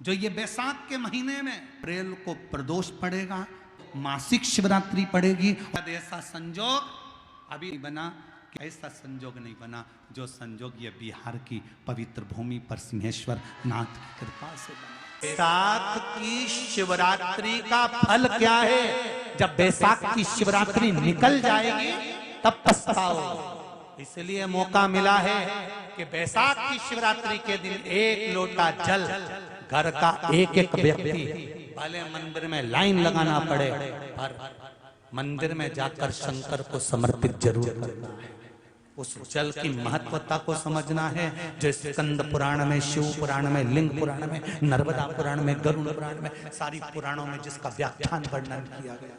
जो ये बैसाख के महीने में अप्रैल को प्रदोष पड़ेगा, मासिक शिवरात्रि पड़ेगी। ऐसा संजोग अभी बना कि ऐसा संजोग नहीं बना जो संजोग ये बिहार की पवित्र भूमि पर सिंहेश्वर नाथ की कृपा से बना। बैसाख की शिवरात्रि का फल क्या है? जब बैसाख की शिवरात्रि निकल जाएगी तब पछताओ। इसलिए मौका मिला है कि बैसाख की शिवरात्रि के दिन एक लोटा जल घर का एक एक व्यक्ति, भले मंदिर में लाइन लगाना पड़े पर मंदिर में जाकर शंकर को समर्पित जरूर करना है। उस जल की महत्वता को समझना है। जो स्कंद पुराण में, शिव पुराण में, लिंग पुराण में, नर्मदा पुराण में, गरुड़ पुराण में, सारी पुराणों में जिसका व्याख्यान वर्णन किया गया,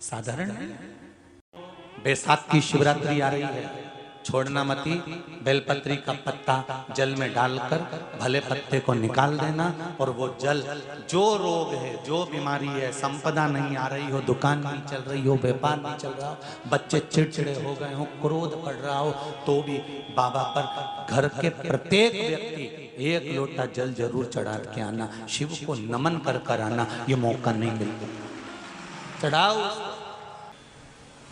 साधारण है। बैसाख की शिवरात्रि आ रही है, छोड़ना मती। बेलपत्री का पत्ता जल में डालकर भले पत्ते को निकाल देना और वो जल, जो रोग है, जो बीमारी है, संपदा नहीं आ रही हो, दुकान नहीं चल रही हो, व्यापार नहीं चल रहा हो, बच्चे चिड़चिड़े हो गए हो, क्रोध पड़ रहा हो, तो भी बाबा पर घर के प्रत्येक व्यक्ति एक लोटा जल जरूर चढ़ा के आना, शिव को नमन कर कर आना। ये मौका नहीं मिलता, चढ़ाओ।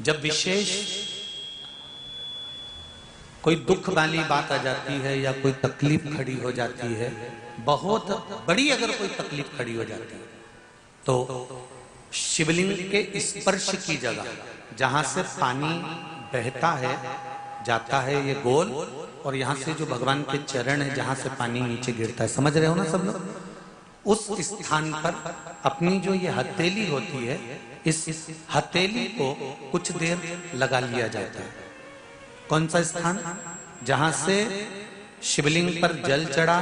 जब विशेष कोई दुख वाली बात आ जाती है या कोई तकलीफ खड़ी हो जाती है, बहुत बड़ी अगर कोई तकलीफ खड़ी हो जाती है, तो शिवलिंग के स्पर्श की जगह जहां से पानी बहता है, जाता है ये गोल, और यहाँ से जो भगवान के चरण है जहां से पानी नीचे गिरता है, समझ रहे हो ना सब लोग? उस स्थान पर अपनी जो ये हथेली होती है, इस हथेली को कुछ देर लगा लिया जाता है। कौन सा स्थान? जहां से शिवलिंग पर जल चढ़ा,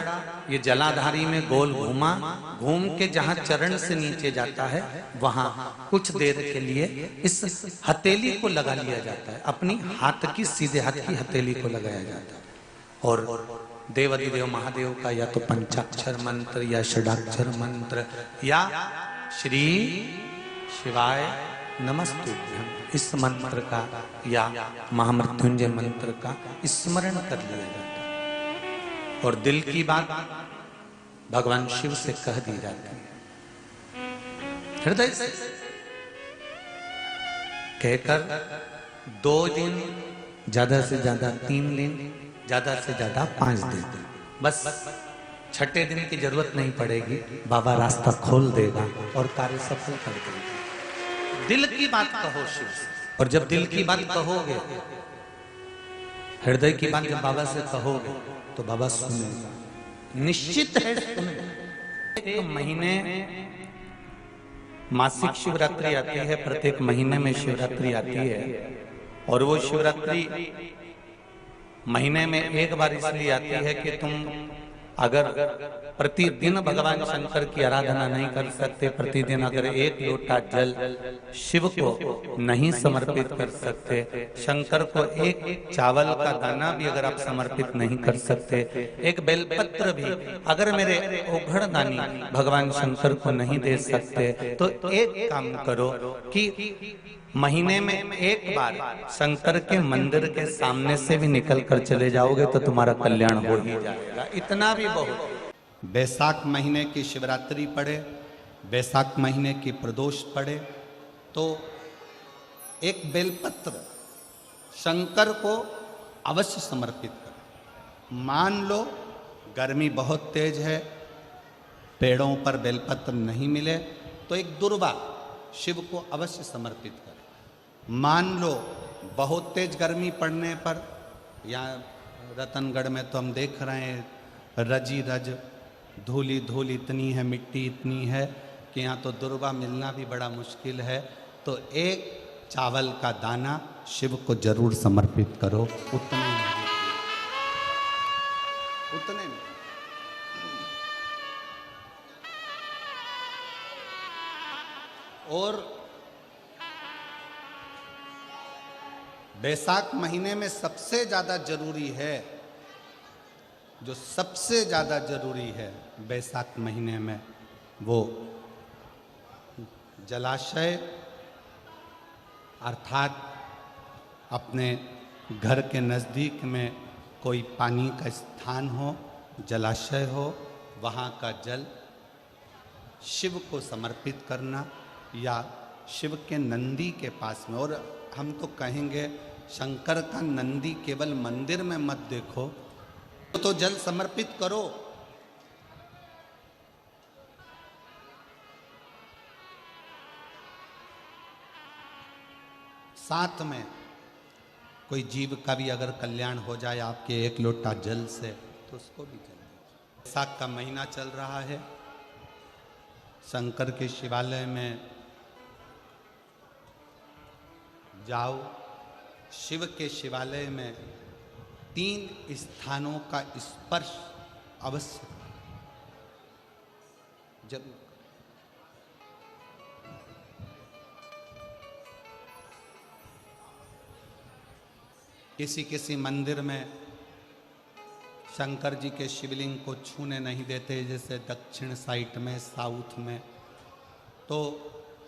ये जलाधारी में गोल घूमा, घूम के जहां चरण से नीचे जाता है, वहां कुछ देर के लिए इस हथेली को लगा लिया जाता है। अपनी हाथ की, सीधे हाथ की हथेली को लगाया जाता है। और देवाधिदेव महादेव का या तो पंचाक्षर मंत्र या षडाक्षर मंत्र या श्री शिवाय नमस्तुभ्यं, इस मंत्र का या महामृत्युंजय मंत्र का स्मरण कर लिया जाता है और दिल की बात भगवान शिव से कह दी जाती है। हृदय से कहकर 2 दिन, ज्यादा से ज्यादा 3 दिन, ज्यादा से ज्यादा 5 दिन, बस 6ठे दिन की जरूरत नहीं पड़ेगी। बाबा रास्ता खोल देगा और कार्य सफल कर देगा। दिल की बात कहो शिव से, और जब दिल की बात कहोगे, हृदय की बात जब बाबा से कहोगे तो बाबा सुनेगा, निश्चित है सुनेगा। एक महीने मासिक शिवरात्रि आती है, प्रत्येक महीने में शिवरात्रि आती है, और वो शिवरात्रि महीने में एक बार इसलिए आती है कि तुम अगर प्रतिदिन भगवान शंकर की आराधना नहीं कर सकते, प्रतिदिन अगर एक लोटा जल शिव को नहीं समर्पित कर सकते, शंकर को एक चावल का दाना भी अगर आप समर्पित नहीं कर सकते, एक बेलपत्र भी अगर मेरे ओघड़दानी भगवान शंकर को नहीं दे सकते, तो एक काम करो कि महीने में एक बार शंकर के मंदिर के सामने से भी निकल कर चले जाओगे तो तुम्हारा कल्याण हो ही जाएगा। इतना भी बहुत। बैसाख महीने की शिवरात्रि पड़े, बैसाख महीने की प्रदोष पड़े, तो एक बेलपत्र शंकर को अवश्य समर्पित करें। मान लो गर्मी बहुत तेज है, पेड़ों पर बेलपत्र नहीं मिले, तो एक दुर्वा शिव को अवश्य समर्पित करें। मान लो बहुत तेज गर्मी पड़ने पर, यहाँ रतनगढ़ में तो हम देख रहे हैं, रजी रज धूली धूल इतनी है, मिट्टी इतनी है कि यहाँ तो दुर्वा मिलना भी बड़ा मुश्किल है, तो एक चावल का दाना शिव को जरूर समर्पित करो। उतने में और बैसाख महीने में सबसे ज़्यादा जरूरी है, जो सबसे ज़्यादा जरूरी है बैसाख महीने में, वो जलाशय, अर्थात अपने घर के नज़दीक में कोई पानी का स्थान हो, जलाशय हो, वहाँ का जल शिव को समर्पित करना या शिव के नंदी के पास में। और हम तो कहेंगे शंकर का नंदी केवल मंदिर में मत देखो, तो जल समर्पित करो। साथ में कोई जीव का भी अगर कल्याण हो जाए आपके एक लोटा जल से, तो उसको भी जल दीजिए। वैशाख का महीना चल रहा है, शंकर के शिवालय में जाओ। शिव के शिवालय में 3 स्थानों का स्पर्श अवश्य जरूर। किसी किसी मंदिर में शंकर जी के शिवलिंग को छूने नहीं देते, जैसे दक्षिण साइड में, साउथ में। तो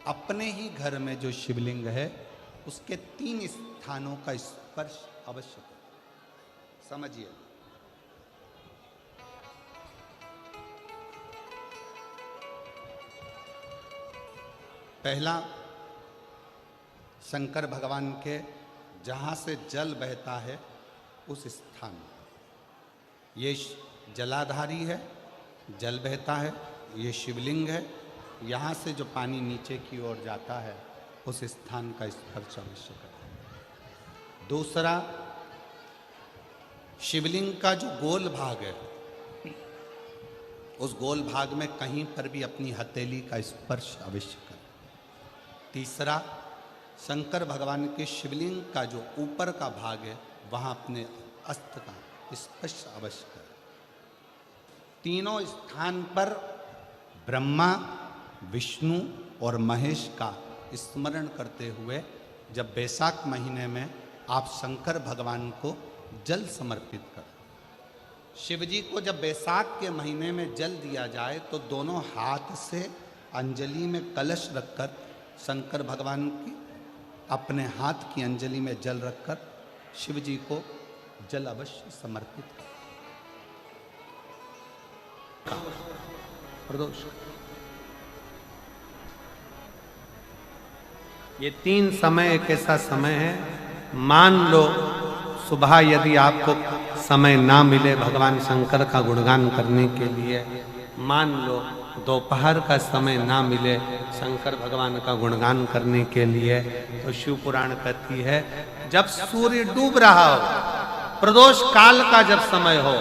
अपने ही घर में जो शिवलिंग है उसके 3 स्थानों का स्पर्श अवश्य करें। समझिए, पहला शंकर भगवान के जहाँ से जल बहता है उस स्थान, ये जलाधारी है, जल बहता है, ये शिवलिंग है। यहाँ से जो पानी नीचे की ओर जाता है उस स्थान का स्पर्श अवश्य करें। दूसरा, शिवलिंग का जो गोल भाग है उस गोल भाग में कहीं पर भी अपनी हथेली का स्पर्श अवश्य करें। तीसरा, शंकर भगवान के शिवलिंग का जो ऊपर का भाग है वहाँ अपने अस्त्र का स्पर्श अवश्य करें। तीनों स्थान पर ब्रह्मा, विष्णु और महेश का स्मरण करते हुए जब वैशाख महीने में आप शंकर भगवान को जल समर्पित करें। शिव जी को जब वैशाख के महीने में जल दिया जाए तो दोनों हाथ से अंजलि में कलश रखकर शंकर भगवान की अपने हाथ की अंजलि में जल रखकर शिव जी को जल अवश्य समर्पित करें। प्रदोष, ये 3 समय एक ऐसा समय है, मान लो सुबह यदि आपको समय ना मिले भगवान शंकर का गुणगान करने के लिए, मान लो दोपहर का समय ना मिले शंकर भगवान का गुणगान करने के लिए, तो शिव पुराण कहती है जब सूर्य डूब रहा हो, प्रदोष काल का जब समय हो,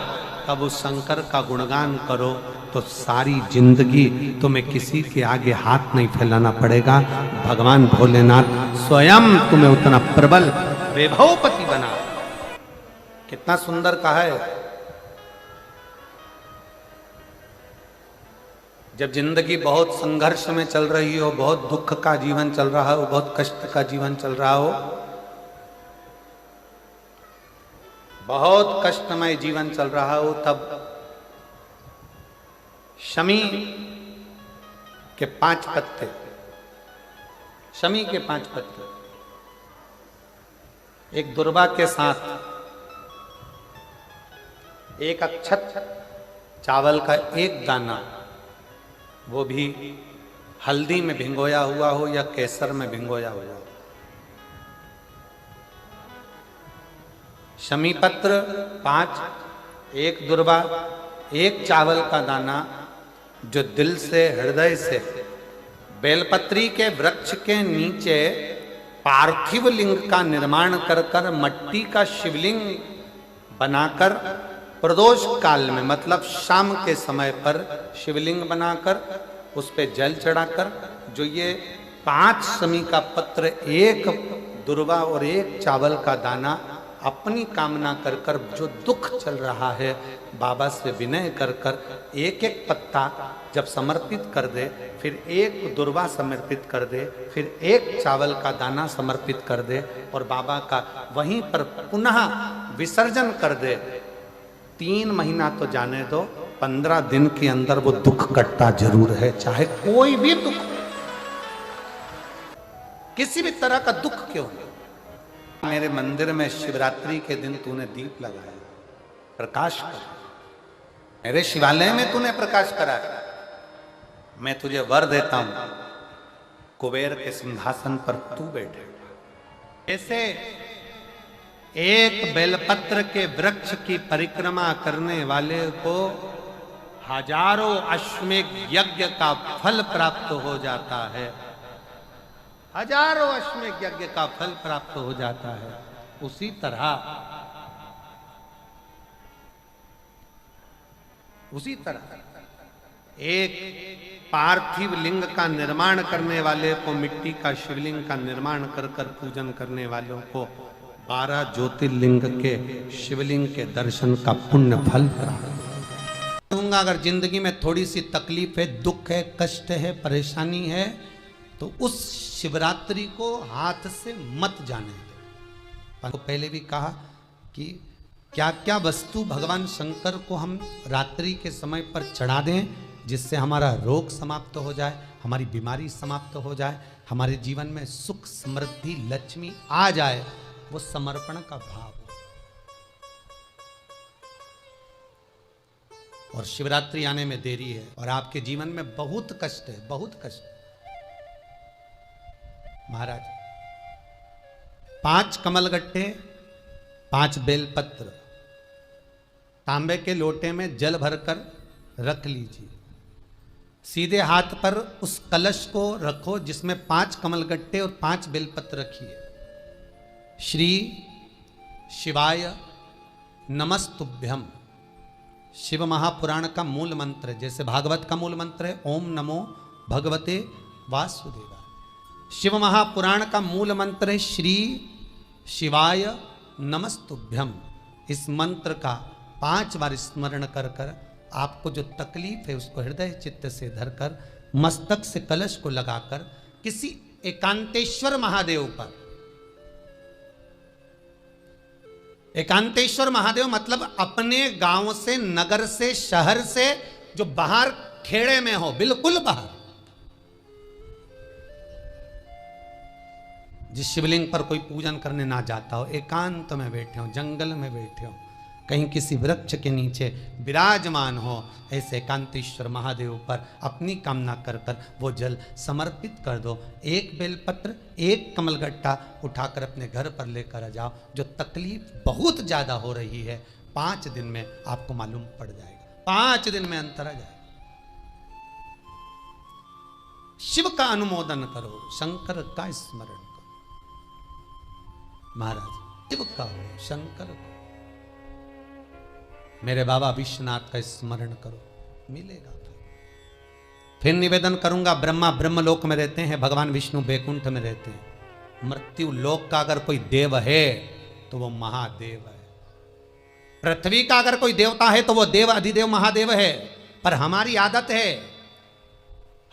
तब उस शंकर का गुणगान करो तो सारी जिंदगी तुम्हें किसी के आगे हाथ नहीं फैलाना पड़ेगा। भगवान भोलेनाथ स्वयं तुम्हें उतना प्रबल वैभवपति बना। कितना सुंदर कहा है। जब जिंदगी बहुत संघर्ष में चल रही हो, बहुत दुख का जीवन चल रहा हो, बहुत कष्ट का जीवन चल रहा हो, बहुत कष्टमय जीवन चल रहा हो, तब शमी के 5 पत्ते, शमी के 5 पत्ते एक दुर्वा के साथ, एक अक्षत चावल का एक दाना, वो भी हल्दी में भिंगोया हुआ हो या केसर में भिंगोया हुआ हो, शमी पत्र 5, एक दुर्वा, एक चावल का दाना, जो दिल से हृदय से बेलपत्री के वृक्ष के नीचे पार्थिव लिंग का निर्माण कर कर मट्टी का शिवलिंग बनाकर प्रदोष काल में, मतलब शाम के समय पर शिवलिंग बनाकर उस पे जल चढ़ाकर, जो ये 5 शमी का पत्र, एक दुर्वा और एक चावल का दाना, अपनी कामना कर कर जो दुख चल रहा है बाबा से विनय कर कर एक एक पत्ता जब समर्पित कर दे, फिर एक दुर्वा समर्पित कर दे, फिर एक चावल का दाना समर्पित कर दे और बाबा का वहीं पर पुनः विसर्जन कर दे, 3 महीना तो जाने दो, 15 दिन के अंदर वो दुख कटता जरूर है। चाहे कोई भी दुख, किसी भी तरह का दुख क्यों हो। मेरे मंदिर में शिवरात्रि के दिन तूने दीप लगाया, प्रकाश कर, मेरे शिवालय में तूने प्रकाश कराया, मैं तुझे वर देता हूं, कुबेर के सिंहासन पर तू बैठे। ऐसे एक बेलपत्र के वृक्ष की परिक्रमा करने वाले को हजारों अश्वमेध यज्ञ का फल प्राप्त हो जाता है। हजारों अश्वमेध यज्ञ का फल प्राप्त हो जाता है। उसी तरह एक पार्थिव लिंग का निर्माण करने वाले को, मिट्टी का शिवलिंग का निर्माण कर कर पूजन करने वालों को 12 ज्योतिर्लिंग के शिवलिंग के दर्शन का पुण्य फल प्राप्त होगा। अगर जिंदगी में थोड़ी सी तकलीफ है, दुख है, कष्ट है, परेशानी है, तो उस शिवरात्रि को हाथ से मत जाने दो। तो पहले भी कहा कि क्या क्या वस्तु भगवान शंकर को हम रात्रि के समय पर चढ़ा दें जिससे हमारा रोग समाप्त हो जाए, हमारी बीमारी समाप्त हो जाए, हमारे जीवन में सुख समृद्धि लक्ष्मी आ जाए, वो समर्पण का भाव। और शिवरात्रि आने में देरी है और आपके जीवन में बहुत कष्ट है, बहुत कष्ट। महाराज 5 कमलगट्टे, 5 बेलपत्र तांबे के लोटे में जल भरकर रख लीजिए। सीधे हाथ पर उस कलश को रखो जिसमें 5 कमलगट्टे और 5 बेलपत्र रखिए। श्री शिवाय नमस्तुभ्यम, शिव महापुराण का मूल मंत्र है, जैसे भागवत का मूल मंत्र है ओम नमो भगवते वासुदेवाय। शिव महापुराण का मूल मंत्र है श्री शिवाय नमस्तुभ्यम। इस मंत्र का 5 बार स्मरण कर कर आपको जो तकलीफ है उसको हृदय चित्त से धरकर मस्तक से कलश को लगाकर किसी एकांतेश्वर महादेव पर, एकांतेश्वर महादेव मतलब अपने गांव से, नगर से, शहर से जो बाहर खेड़े में हो, बिल्कुल बाहर, जिस शिवलिंग पर कोई पूजन करने ना जाता हो, एकांत में बैठे हो, जंगल में बैठे हो, कहीं किसी वृक्ष के नीचे विराजमान हो, ऐसे एकांतेश्वर महादेव पर अपनी कामना कर कर वो जल समर्पित कर दो। 1 बेलपत्र, 1 कमलगट्टा उठाकर अपने घर पर लेकर आ जाओ। जो तकलीफ बहुत ज्यादा हो रही है 5 दिन में आपको मालूम पड़ जाएगा, 5 दिन में अंतर आ जाएगा। शिव का अनुमोदन करो, शंकर का स्मरण करो। महाराज शिव का हो, शंकर को, मेरे बाबा विश्वनाथ का स्मरण करो, मिलेगा। फिर निवेदन करूंगा, ब्रह्मा ब्रह्मलोक में रहते हैं, भगवान विष्णु बैकुंठ में रहते हैं। मृत्यु लोक का अगर कोई देव है तो वो महादेव है। पृथ्वी का अगर कोई देवता है तो वो देव अधिदेव महादेव है। पर हमारी आदत है,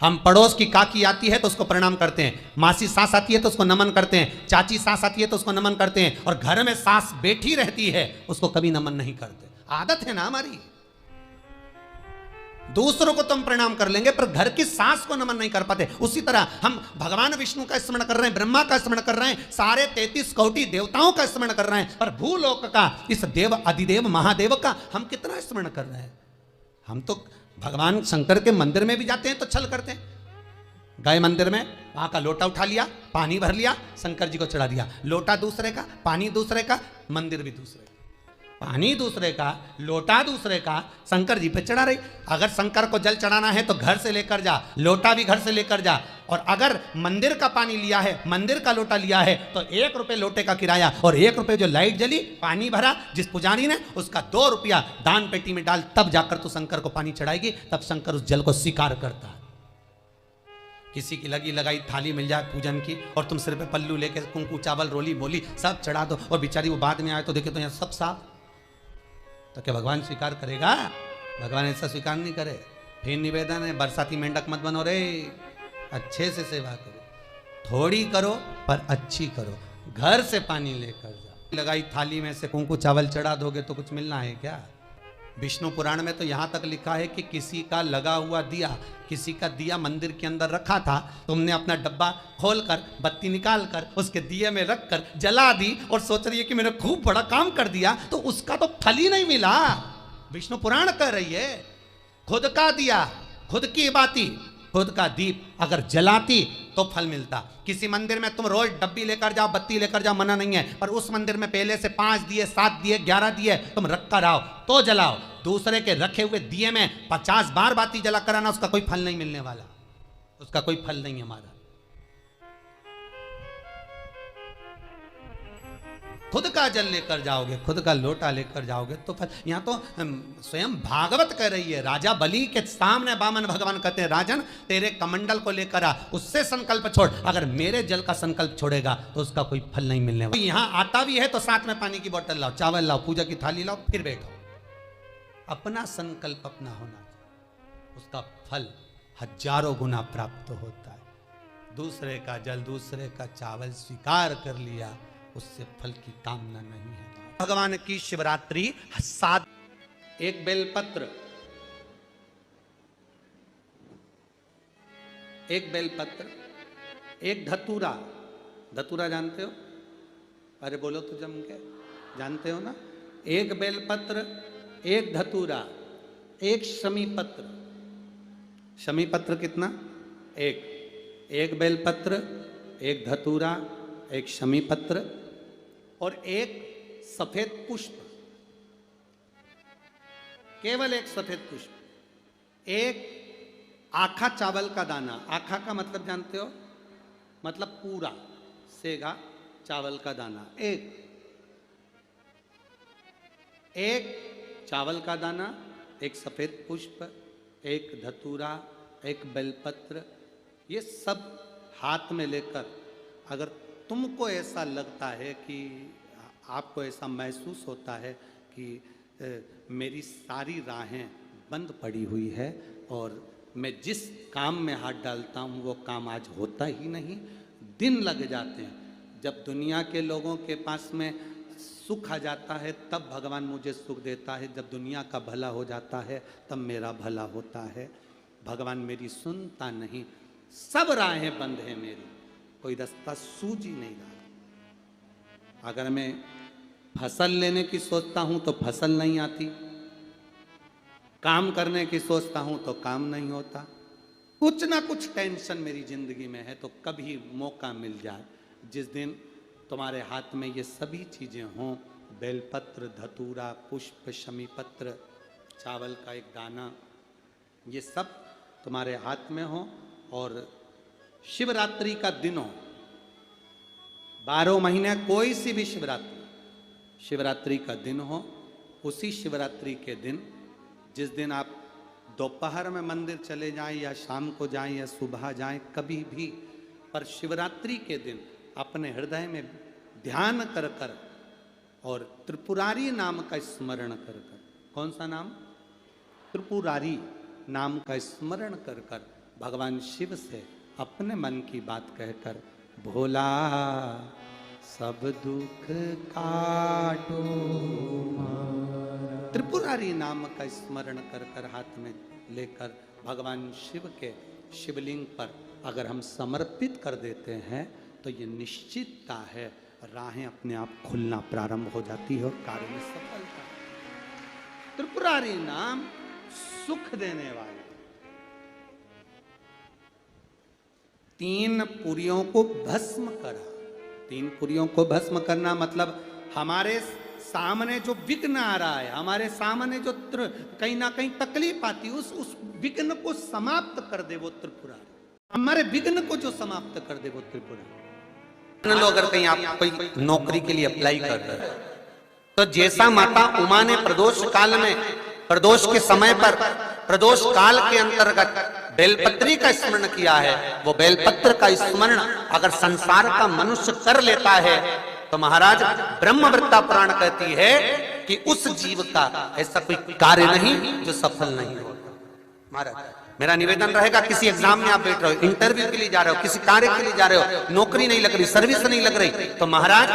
हम पड़ोस की काकी आती है तो उसको प्रणाम करते हैं, मासी सास आती है तो उसको नमन करते हैं, चाची सास आती है तो उसको नमन करते हैं, और घर में सास बैठी रहती है उसको कभी नमन नहीं करते। आदत है ना हमारी। दूसरों को तुम प्रणाम कर लेंगे पर घर की सास को नमन नहीं कर पाते। उसी तरह हम भगवान विष्णु का स्मरण कर रहे हैं, ब्रह्मा का स्मरण कर रहे हैं, सारे 33 कोटि देवताओं का स्मरण कर रहे हैं, पर भूलोक का इस देव अधिदेव महादेव का हम कितना स्मरण कर रहे हैं। हम तो भगवान शंकर के मंदिर में भी जाते हैं तो छल करते हैं। गए मंदिर में, वहां का लोटा उठा लिया, पानी भर लिया, शंकर जी को चढ़ा दिया। लोटा दूसरे का, पानी दूसरे का, मंदिर भी दूसरे का, पानी दूसरे का, लोटा दूसरे का, शंकर जी पे चढ़ा रही। अगर शंकर को जल चढ़ाना है तो घर से लेकर जा, लोटा भी घर से लेकर जा। और अगर मंदिर का पानी लिया है, मंदिर का लोटा लिया है तो 1 रुपये लोटे का किराया, और 1 रुपये जो लाइट जली, पानी भरा जिस पुजारी ने, उसका 2 रुपया दान पेटी में डाल, तब जाकर तू शंकर को पानी चढ़ाएगी, तब शंकर उस जल को स्वीकार करता है। किसी की लगी लगाई थाली मिल जाए पूजन की और तुम सिर पे पल्लू लेके कुंकू चावल रोली बोली सब चढ़ा दो, और बेचारी वो बाद में आए तो देखे तो यहाँ सब साफ, तो क्या भगवान स्वीकार करेगा? भगवान ऐसा स्वीकार नहीं करे। फिर निवेदन है, बरसाती मेंढक मत बनो रे, अच्छे से सेवा करो, थोड़ी करो पर अच्छी करो। घर से पानी लेकर जाओ, लगाई थाली में से कुंकू चावल चढ़ा दोगे तो कुछ मिलना है क्या? विष्णु पुराण में तो यहाँ तक लिखा है कि किसी का लगा हुआ दिया, किसी का दिया मंदिर के अंदर रखा था, तुमने अपना डब्बा खोलकर बत्ती निकाल कर उसके दिए में रख कर जला दी और सोच रही है कि मैंने खूब बड़ा काम कर दिया, तो उसका तो फल ही नहीं मिला। विष्णु पुराण कह रही है खुद का दिया, खुद की बाती, खुद का दीप अगर जलाती तो फल मिलता। किसी मंदिर में तुम रोज डब्बी लेकर जाओ, बत्ती लेकर जाओ, मना नहीं है, पर उस मंदिर में पहले से 5 दिए, 7 दिए, 11 दिए तुम रख कर आओ तो जलाओ। दूसरे के रखे हुए दिए में 50 बार बाती जला कर आना, उसका कोई फल नहीं मिलने वाला, उसका कोई फल नहीं हमारा। खुद का जल लेकर जाओगे, खुद का लोटा लेकर जाओगे तो फल। यहां तो स्वयं भागवत कह रही है, राजा बलि के सामने बामन भगवान कहते हैं, राजन तेरे कमंडल को लेकर आ, उससे संकल्प छोड़, अगर मेरे जल का संकल्प छोड़ेगा तो उसका कोई फल नहीं मिलने वाला। यहां आता भी है तो साथ में पानी की बोतल लाओ, चावल लाओ, पूजा की थाली लाओ, फिर बैठो। अपना संकल्प अपना होना चाहिए, उसका फल हजारों गुना प्राप्त होता है। दूसरे का जल, दूसरे का चावल स्वीकार कर लिया, उससे फल की कामना नहीं है। भगवान की शिवरात्रि 7, एक बेलपत्र, एक बेलपत्र, एक धतूरा। धतूरा जानते हो? अरे बोलो तो जम के, जानते हो ना? एक बेलपत्र, एक धतूरा, एक शमी पत्र। शमी पत्र कितना? एक बेलपत्र, एक धतूरा, एक शमी पत्र और एक सफेद पुष्प, केवल एक सफेद पुष्प। एक आखा चावल का दाना। आखा का मतलब जानते हो? मतलब पूरा सेगा चावल का दाना। एक चावल का दाना, एक सफेद पुष्प, एक धतूरा, एक बेलपत्र, ये सब हाथ में लेकर अगर तुमको ऐसा लगता है कि आपको ऐसा महसूस होता है कि मेरी सारी राहें बंद पड़ी हुई है और मैं जिस काम में हाथ डालता हूँ वो काम आज होता ही नहीं, दिन लग जाते हैं। जब दुनिया के लोगों के पास में सुख आ जाता है तब भगवान मुझे सुख देता है, जब दुनिया का भला हो जाता है तब मेरा भला होता है। भगवान मेरी सुनता नहीं, सब राहें बंद हैं मेरी, कोई रास्ता सूझ ही नहीं रहा। अगर मैं फसल लेने की सोचता हूं तो फसल नहीं आती, काम करने की सोचता हूं तो काम नहीं होता, कुछ ना कुछ टेंशन मेरी जिंदगी में है। तो कभी मौका मिल जाए जिस दिन तुम्हारे हाथ में ये सभी चीजें हों, बेलपत्र, धतूरा, पुष्प, शमी पत्र, चावल का एक दाना, ये सब तुम्हारे हाथ में हो और शिवरात्रि का दिन हो, 12 महीने कोई सी भी शिवरात्रि का दिन हो, उसी शिवरात्रि के दिन जिस दिन आप दोपहर में मंदिर चले जाएं या शाम को जाएं या सुबह जाएं, कभी भी, पर शिवरात्रि के दिन अपने हृदय में ध्यान कर कर और त्रिपुरारी नाम का स्मरण कर कर, कौन सा नाम? त्रिपुरारी नाम का स्मरण कर कर भगवान शिव से अपने मन की बात कहकर, भोला सब दुख काटो, त्रिपुरारी नाम का स्मरण कर कर हाथ में लेकर भगवान शिव के शिवलिंग पर अगर हम समर्पित कर देते हैं तो ये निश्चितता है राहें अपने आप खुलना प्रारंभ हो जाती है और कार्य में सफलता। त्रिपुरारी नाम सुख देने वाले। 3 पुरियों को भस्म करा। 3 पुरियों को भस्म करना मतलब हमारे सामने जो विघ्न आ रहा है, हमारे सामने जो कहीं ना कहीं तकलीफ आती है, उस विघ्न को समाप्त कर दे वो त्रिपुरारी। हमारे विघ्न को जो समाप्त कर दे वो त्रिपुरारी। लो अगर कहीं आप कोई नौकरी के लिए अप्लाई कर रहे हैं तो जैसा माता उमा ने प्रदोष काल में, प्रदोष के समय पर, प्रदोष काल के अंतर्गत बेलपत्री का स्मरण किया है, वो बेलपत्र का स्मरण अगर संसार का मनुष्य कर लेता है तो महाराज ब्रह्मवृत्ता पुराण कहती है कि उस जीव का ऐसा कोई कार्य नहीं जो सफल नहीं होता। महाराज मेरा निवेदन रहेगा, किसी एग्जाम में आप बैठ रहे हो, इंटरव्यू के लिए जा रहे हो, किसी कार्य के लिए जा रहे हो, नौकरी नहीं लग रही, सर्विस नहीं लग रही, तो महाराज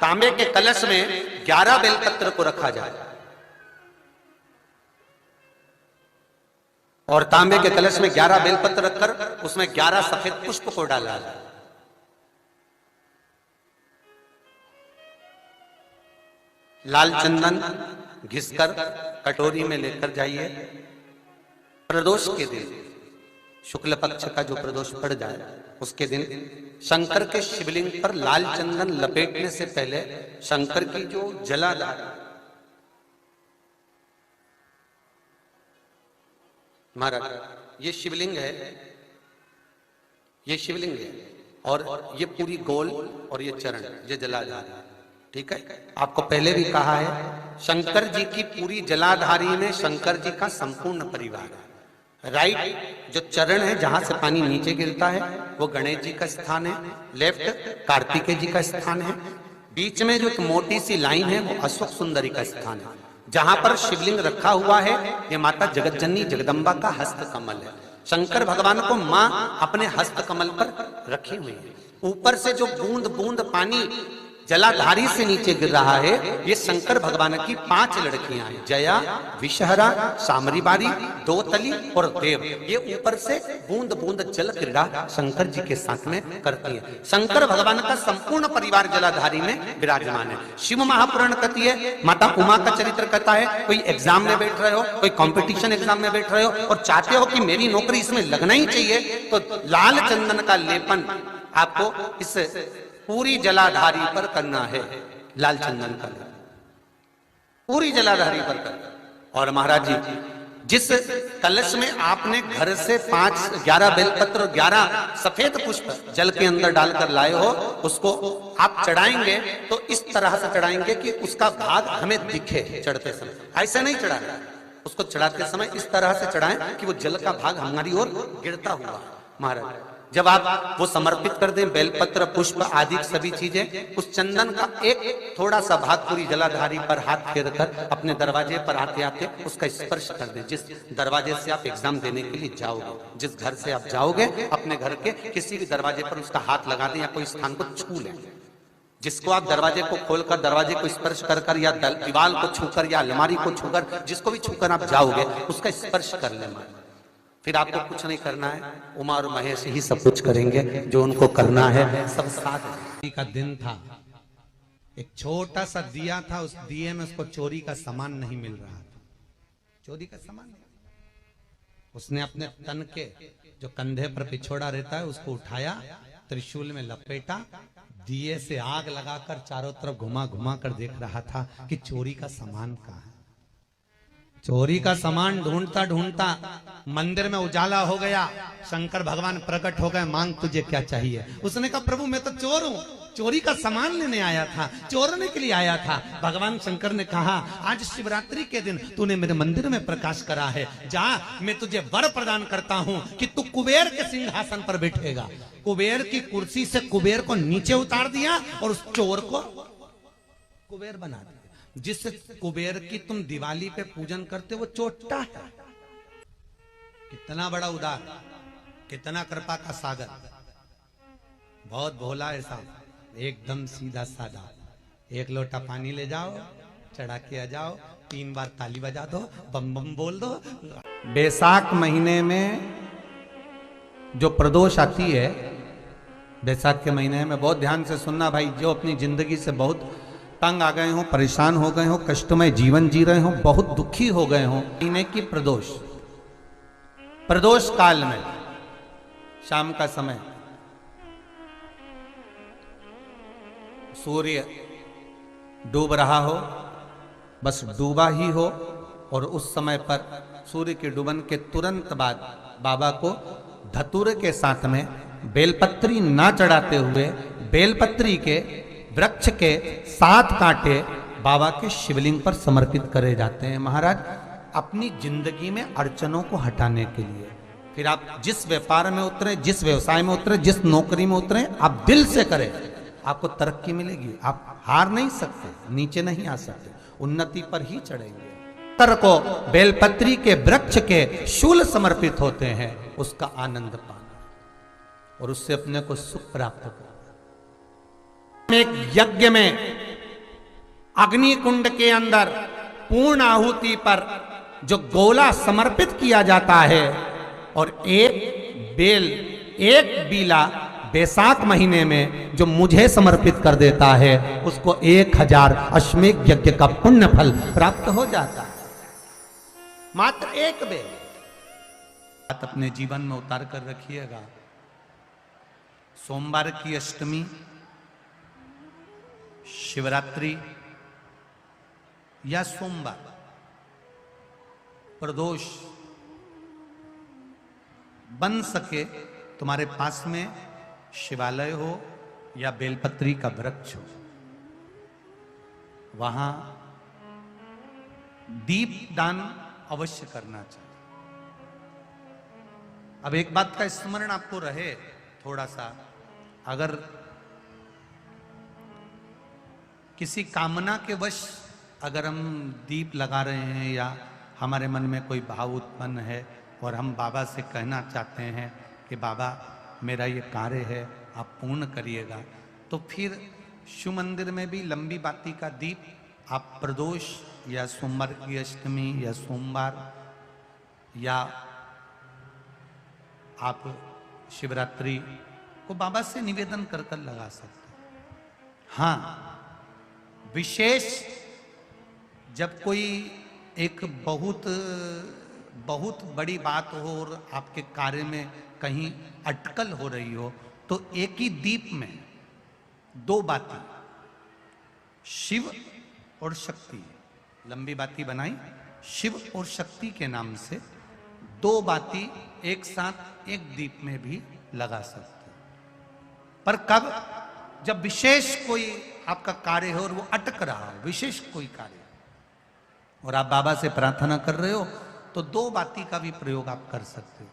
तांबे के कलश में 11 बेलपत्र को रखा जाए और तांबे के कलश में 11 बेलपत्र रखकर उसमें 11 सफेद पुष्प को डाला जाए। लाल चंदन घिसकर कटोरी में लेकर जाइए। प्रदोष के दिन शुक्ल पक्ष का जो प्रदोष पड़ जाए उसके दिन शंकर के शिवलिंग पर लाल चंदन लपेटने से पहले शंकर की जो जलाधार, महाराज ये शिवलिंग है, ये शिवलिंग है और ये पूरी गोल और ये चरण, ये जलाधार, ठीक है। आपको पहले भी कहा है शंकर जी की पूरी जलाधारी में शंकर जी का संपूर्ण परिवार है। राइट जो चरण है जहां से पानी नीचे गिरता है वो गणेश जी का स्थान है, लेफ्ट कार्तिकेय जी का स्थान है, बीच में जो एक मोटी सी लाइन है वो अशोक सुंदरी का स्थान है। जहां पर शिवलिंग रखा हुआ है ये माता जगतजननी जगदम्बा का हस्त कमल है। शंकर भगवान को मां अपने हस्त कमल पर रखी हुई है। ऊपर से जो बूंद बूंद पानी जलाधारी से नीचे गिर रहा है ये शंकर भगवान की 5 लड़कियां हैं, जया, विषहरा, सामरीबारी, दोतली और देव। ये ऊपर से बूंद बूंद जल क्रीड़ा शंकर जी के साथ में करती है। शंकर भगवान का संपूर्ण परिवार जलाधारी में विराजमान है। शिव महापुराण कहती है, माता उमा का चरित्र कहता है, कोई एग्जाम में बैठ रहे हो, कोई कंपटीशन एग्जाम में बैठ रहे हो और चाहते हो कि मेरी नौकरी इसमें लगना ही चाहिए, तो लाल चंदन का लेपन आपको इस पूरी जलाधारी पर करना है। लाल चंदन का पूरी जलाधारी पर करना। और महाराज जी जिस कलश में आपने घर से 11 बेलपत्र और 11 सफेद पुष्प जल के अंदर डालकर लाए हो, उसको आप चढ़ाएंगे तो इस तरह से चढ़ाएंगे कि उसका भाग हमें दिखे चढ़ते समय। ऐसे नहीं चढ़ाना, उसको चढ़ाते समय इस तरह से चढ़ाएं कि वो जल का भाग हमारी ओर गिरता हुआ। महाराज जब आप वो समर्पित कर दें बेलपत्र पुष्प आदि सभी चीजें, उस चंदन का एक थोड़ा सा भाग पूरी जलाधारी पर हाथ फेर कर अपने दरवाजे पर आते आते उसका स्पर्श कर दें। जिस दरवाजे से आप एग्जाम देने के लिए जाओगे, जिस घर से आप जाओगे, अपने घर के किसी भी दरवाजे पर उसका हाथ लगा दें या कोई स्थान को छू लें। जिसको आप दरवाजे को खोलकर दरवाजे को स्पर्श कर कर या दीवार को छूकर या अलमारी को छूकर जिसको भी छूकर आप जाओगे उसका स्पर्श कर लेना। फिर आपको कुछ नहीं करना है, उमा और महेश ही सब कुछ करेंगे जो उनको करना है। सब साथ का दिन था, एक छोटा सा दिया था, उस दिए में उसको चोरी का सामान नहीं मिल रहा था, चोरी का सामान नहीं। उसने अपने तन के जो कंधे पर पिछोड़ा रहता है उसको उठाया, त्रिशूल में लपेटा, दिए से आग लगाकर चारों तरफ घुमा घुमा कर देख रहा था कि चोरी का सामान कहाँ है। चोरी का सामान ढूंढता ढूंढता मंदिर में उजाला हो गया। शंकर भगवान प्रकट हो गए, मांग तुझे क्या चाहिए। उसने कहा प्रभु मैं तो चोर हूं, चोरी का सामान लेने आया था, चोरने के लिए आया था। भगवान शंकर ने कहा आज शिवरात्रि के दिन तूने मेरे मंदिर में प्रकाश करा है, जा मैं तुझे वर प्रदान करता हूं कि तू कुबेर के सिंहासन पर बैठेगा। कुबेर की कुर्सी से कुबेर को नीचे उतार दिया और उस चोर को कुबेर बना दिया। जिस कुबेर की तुम दिवाली पे पूजन करते वो चोट्टा है। कितना बड़ा उदार, कितना कृपा का सागर, बहुत भोला है साहब, एकदम सीधा साधा। एक लोटा पानी ले जाओ, चढ़ा के आ जाओ, 3 बार ताली बजा दो, बम बम बोल दो। बैसाख महीने में जो प्रदोष आती है, बैसाख के महीने में बहुत ध्यान से सुनना भाई, जो अपनी जिंदगी से बहुत तंग आ गए हो, परेशान हो गए हो, कष्टमय जीवन जी रहे हो, बहुत दुखी हो गए हो, महीने की प्रदोष, प्रदोष काल में शाम का समय सूर्य डूब रहा हो, बस डूबा ही हो, और उस समय पर सूर्य के डूबन के तुरंत बाद बाबा को धतूरे के साथ में बेलपत्री ना चढ़ाते हुए बेलपत्री के वृक्ष के 7 कांटे बाबा के शिवलिंग पर समर्पित करे जाते हैं। महाराज अपनी जिंदगी में अड़चनों को हटाने के लिए, फिर आप जिस व्यापार में उतरे, जिस व्यवसाय में उतरे, जिस नौकरी में उतरे, आप दिल से करें, आपको तरक्की मिलेगी। आप हार नहीं सकते, नीचे नहीं आ सकते, उन्नति पर ही चढ़ेंगे। तर को बेलपत्री के वृक्ष के शूल समर्पित होते हैं, उसका आनंद पाना और उससे अपने को सुख प्राप्त करना। एक यज्ञ में अग्नि कुंड के अंदर पूर्ण आहुति पर जो गोला समर्पित किया जाता है और एक बीला बैसाख महीने में जो मुझे समर्पित कर देता है उसको 1000 अश्वमेध यज्ञ का पुण्य फल प्राप्त हो जाता है। मात्र एक बेल। बात अपने जीवन में उतार कर रखिएगा। सोमवार की अष्टमी, शिवरात्रि या सोमवार, प्रदोष, बन सके तुम्हारे पास में शिवालय हो या बेलपत्री का वृक्ष हो, वहां दीप दान अवश्य करना चाहिए। अब एक बात का स्मरण आपको रहे थोड़ा सा, अगर किसी कामना के वश अगर हम दीप लगा रहे हैं या हमारे मन में कोई भाव उत्पन्न है और हम बाबा से कहना चाहते हैं कि बाबा मेरा ये कार्य है आप पूर्ण करिएगा, तो फिर शिव मंदिर में भी लंबी बाती का दीप आप प्रदोष या सोमवार की अष्टमी या सोमवार या आप शिवरात्रि को बाबा से निवेदन कर कर लगा सकते हैं। हाँ, विशेष जब कोई एक बहुत बड़ी बात हो और आपके कार्य में कहीं अटकल हो रही हो, तो एक ही दीप में दो बाती, शिव और शक्ति, लंबी बाती बनाई शिव और शक्ति के नाम से, दो बाती एक साथ एक दीप में भी लगा सकते हैं। पर कब? जब विशेष कोई आपका कार्य हो और वो अटक रहा हो, विशेष कोई कार्य, और आप बाबा से प्रार्थना कर रहे हो, तो दो बाती का भी प्रयोग आप कर सकते हो।